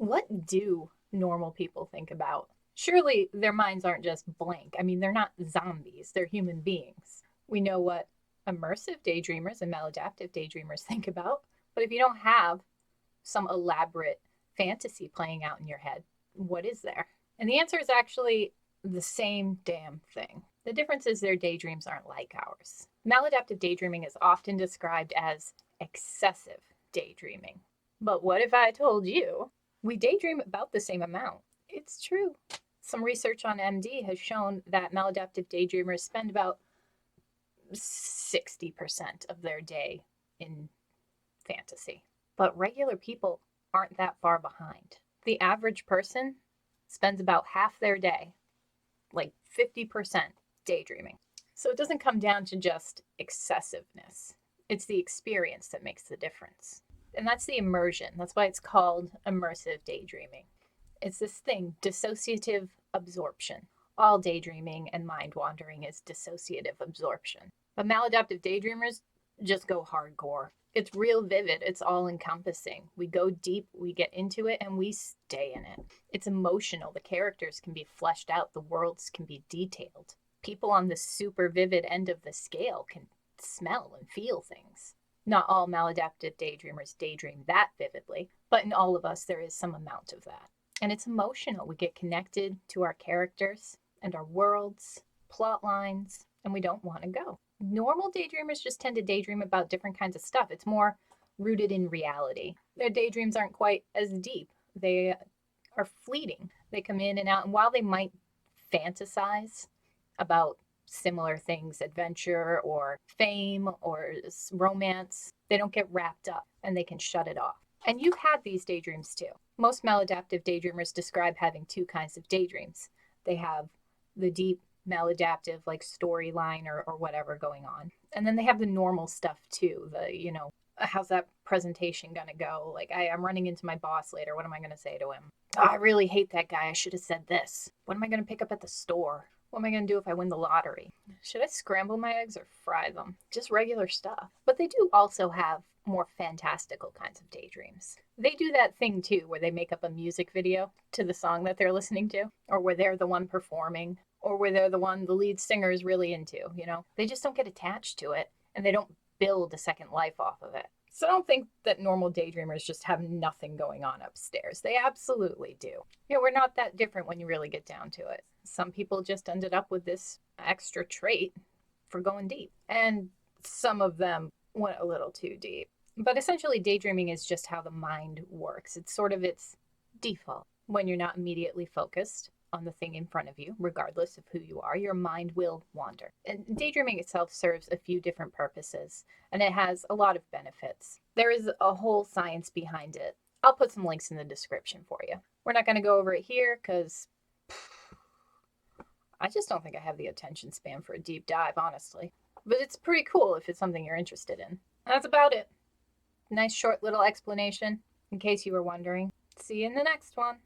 What do normal people think about? Surely their minds aren't just blank. I mean, they're not zombies, they're human beings. We know what immersive daydreamers and maladaptive daydreamers think about, but if you don't have some elaborate fantasy playing out in your head, what is there? And the answer is actually the same damn thing. The difference is their daydreams aren't like ours. Maladaptive daydreaming is often described as excessive daydreaming. But what if I told you we daydream about the same amount? It's true. Some research on MD has shown that maladaptive daydreamers spend about 60% of their day in fantasy. But regular people aren't that far behind. The average person spends about half their day, like 50%, daydreaming. So it doesn't come down to just excessiveness. It's the experience that makes the difference. And that's the immersion. That's why it's called immersive daydreaming. It's this thing, dissociative absorption. All daydreaming and mind wandering is dissociative absorption. But maladaptive daydreamers just go hardcore. It's real vivid. It's all encompassing. We go deep, we get into it, and we stay in it. It's emotional. The characters can be fleshed out. The worlds can be detailed. People on the super vivid end of the scale can smell and feel things. Not all maladaptive daydreamers daydream that vividly, but in all of us, there is some amount of that. And it's emotional. We get connected to our characters and our worlds, plot lines, and we don't want to go. Normal daydreamers just tend to daydream about different kinds of stuff. It's more rooted in reality. Their daydreams aren't quite as deep. They are fleeting. They come in and out. And while they might fantasize about similar things, adventure or fame or romance, they don't get wrapped up and they can shut it off. And you've had these daydreams too. Most maladaptive daydreamers describe having two kinds of daydreams. They have the deep maladaptive, like storyline or whatever going on. And then they have the normal stuff too. How's that presentation gonna go? Like, I'm running into my boss later. What am I gonna say to him? Oh, I really hate that guy. I should have said this. What am I gonna pick up at the store? What am I going to do if I win the lottery? Should I scramble my eggs or fry them? Just regular stuff. But they do also have more fantastical kinds of daydreams. They do that thing too, where they make up a music video to the song that they're listening to, or where they're the one performing, or where they're the one the lead singer is really into, They just don't get attached to it, and they don't build a second life off of it. So I don't think that normal daydreamers just have nothing going on upstairs. They absolutely do. We're not that different when you really get down to it. Some people just ended up with this extra trait for going deep. And some of them went a little too deep. But essentially, daydreaming is just how the mind works. It's sort of its default. When you're not immediately focused on the thing in front of you, regardless of who you are, your mind will wander. And daydreaming itself serves a few different purposes, and it has a lot of benefits. There is a whole science behind it. I'll put some links in the description for you. We're not going to go over it here because I just don't think I have the attention span for a deep dive, honestly. But it's pretty cool if it's something you're interested in. That's about it. Nice short little explanation, in case you were wondering. See you in the next one.